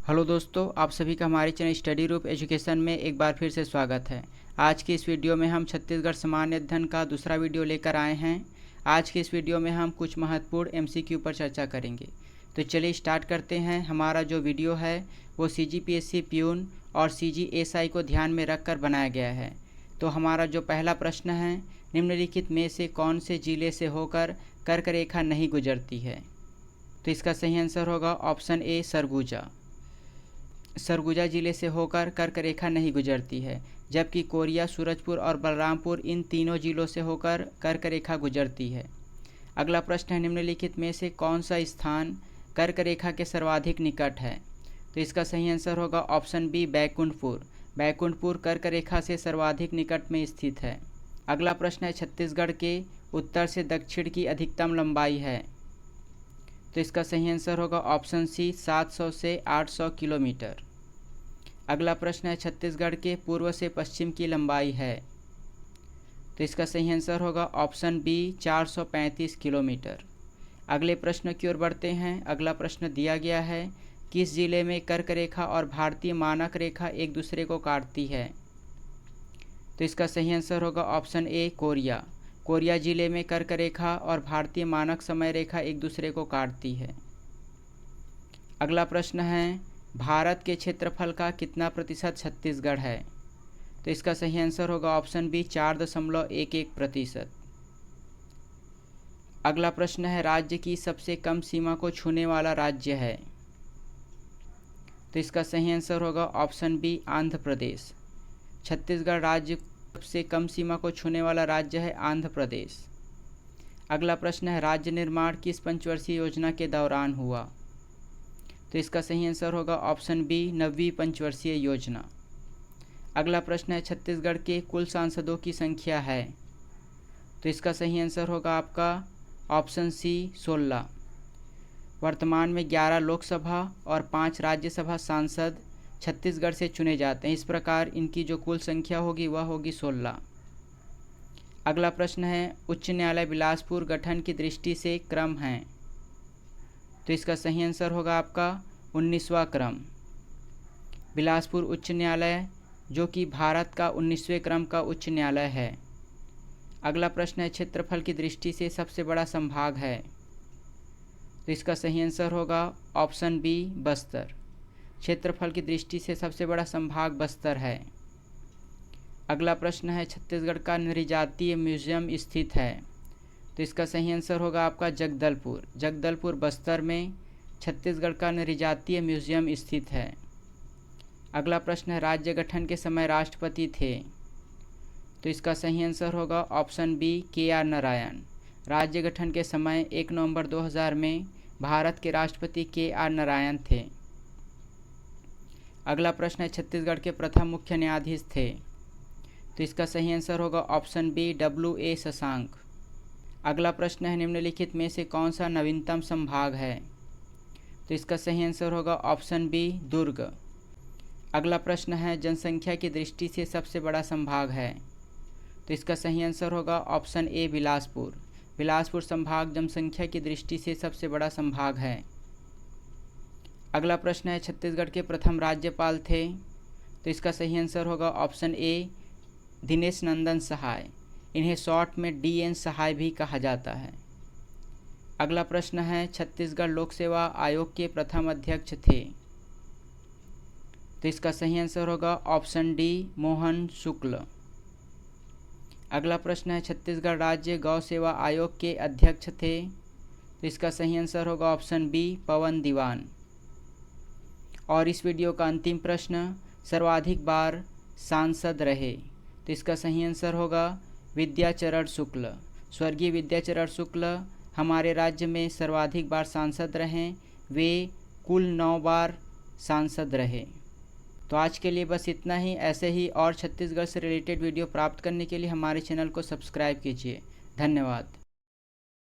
Hello दोस्तों, आप सभी का हमारे चैनल स्टडी रूप एजुकेशन में एक बार फिर से स्वागत है। आज की इस वीडियो में हम छत्तीसगढ़ सामान्य अध्ययन का दूसरा वीडियो लेकर आए हैं। आज के इस वीडियो में हम कुछ महत्वपूर्ण एमसीक्यू पर चर्चा करेंगे। तो चलिए स्टार्ट करते हैं। हमारा जो वीडियो है वो सीजीपीएससी प्यून और सीजीएसआई को ध्यान में रखकर बनाया गया है। तो हमारा जो पहला प्रश्न है, निम्नलिखित में से कौन से जिले से होकर कर्क रेखा नहीं गुजरती है? तो इसका सही आंसर होगा ऑप्शन ए सरगुजा। सरगुजा जिले से होकर कर्क रेखा नहीं गुजरती है, जबकि कोरिया, सूरजपुर और बलरामपुर इन तीनों जिलों से होकर कर्क रेखा गुजरती है। अगला प्रश्न है, निम्नलिखित में से कौन सा स्थान कर्क रेखा के सर्वाधिक निकट है? तो इसका सही आंसर होगा ऑप्शन बी बैकुंठपुर। बैकुंठपुर कर्क रेखा से सर्वाधिक निकट में स्थित है। अगला प्रश्न है, छत्तीसगढ़ के उत्तर से दक्षिण की अधिकतम लंबाई है? तो इसका सही आंसर होगा ऑप्शन सी 700 से 800 किलोमीटर। अगला प्रश्न है, छत्तीसगढ़ के पूर्व से पश्चिम की लंबाई है? तो इसका सही आंसर होगा ऑप्शन बी 435 किलोमीटर। अगले प्रश्न की ओर बढ़ते हैं। अगला प्रश्न दिया गया है, किस जिले में कर्क रेखा और भारतीय मानक रेखा एक दूसरे को काटती है? तो इसका सही आंसर होगा ऑप्शन ए कोरिया। कोरिया जिले में कर्क रेखा और भारतीय मानक समय रेखा एक दूसरे को काटती है। अगला प्रश्न है, भारत के क्षेत्रफल का कितना प्रतिशत छत्तीसगढ़ है? तो इसका सही आंसर होगा ऑप्शन बी 4.11%। अगला प्रश्न है, राज्य की सबसे कम सीमा को छूने वाला राज्य है? तो इसका सही आंसर होगा ऑप्शन बी आंध्र प्रदेश। छत्तीसगढ़ राज्य सबसे कम सीमा को छूने वाला राज्य है आंध्र प्रदेश। अगला प्रश्न है, राज्य निर्माण किस पंचवर्षीय योजना के दौरान हुआ? तो इसका सही आंसर होगा ऑप्शन बी 9वीं पंचवर्षीय योजना। अगला प्रश्न है, छत्तीसगढ़ के कुल सांसदों की संख्या है? तो इसका सही आंसर होगा आपका ऑप्शन सी 16। वर्तमान में 11 लोकसभा और 5 राज्यसभा सांसद छत्तीसगढ़ से चुने जाते हैं। इस प्रकार इनकी जो कुल संख्या होगी वह होगी 16। अगला प्रश्न है, उच्च न्यायालय बिलासपुर गठन की दृष्टि से क्रम है? तो इसका सही आंसर होगा आपका 19वां क्रम। बिलासपुर उच्च न्यायालय जो कि भारत का 19वें क्रम का उच्च न्यायालय है। अगला प्रश्न है, क्षेत्रफल की दृष्टि से सबसे बड़ा संभाग है? तो इसका सही आंसर होगा ऑप्शन बी बस्तर। क्षेत्रफल की दृष्टि से सबसे बड़ा संभाग बस्तर है। अगला प्रश्न है, छत्तीसगढ़ का नृजातीय म्यूजियम स्थित है? तो इसका सही आंसर होगा आपका जगदलपुर। जगदलपुर बस्तर में छत्तीसगढ़ का नृजातीय म्यूजियम स्थित है। अगला प्रश्न है, राज्य गठन के समय राष्ट्रपति थे? तो इसका सही आंसर होगा ऑप्शन बी KR नारायण। राज्य गठन के समय 1 नवंबर 2000 में भारत के राष्ट्रपति KR नारायण थे। अगला प्रश्न है, छत्तीसगढ़ के प्रथम मुख्य न्यायाधीश थे? तो इसका सही आंसर होगा ऑप्शन बी WA शशांक। अगला प्रश्न है, निम्नलिखित में से कौन सा नवीनतम संभाग है? तो इसका सही आंसर होगा ऑप्शन बी दुर्ग। अगला प्रश्न है, जनसंख्या की दृष्टि से सबसे बड़ा संभाग है? तो इसका सही आंसर होगा ऑप्शन ए बिलासपुर। बिलासपुर संभाग जनसंख्या की दृष्टि से सबसे बड़ा संभाग है। अगला प्रश्न है, छत्तीसगढ़ के प्रथम राज्यपाल थे? तो इसका सही आंसर होगा ऑप्शन ए दिनेश नंदन सहाय। इन्हें शॉर्ट में DN सहाय भी कहा जाता है। अगला प्रश्न है, छत्तीसगढ़ लोक सेवा आयोग के प्रथम अध्यक्ष थे? तो इसका सही आंसर होगा ऑप्शन डी मोहन शुक्ल। अगला प्रश्न है, छत्तीसगढ़ राज्य गौ सेवा आयोग के अध्यक्ष थे? तो इसका सही आंसर होगा ऑप्शन बी पवन दीवान। और इस वीडियो का अंतिम प्रश्न, सर्वाधिक बार सांसद रहे? तो इसका सही आंसर होगा विद्याचरण शुक्ल। स्वर्गीय विद्याचरण शुक्ल हमारे राज्य में सर्वाधिक बार सांसद रहें। वे कुल 9 बार सांसद रहे। तो आज के लिए बस इतना ही। ऐसे ही और छत्तीसगढ़ से रिलेटेड वीडियो प्राप्त करने के लिए हमारे चैनल को सब्सक्राइब कीजिए। धन्यवाद।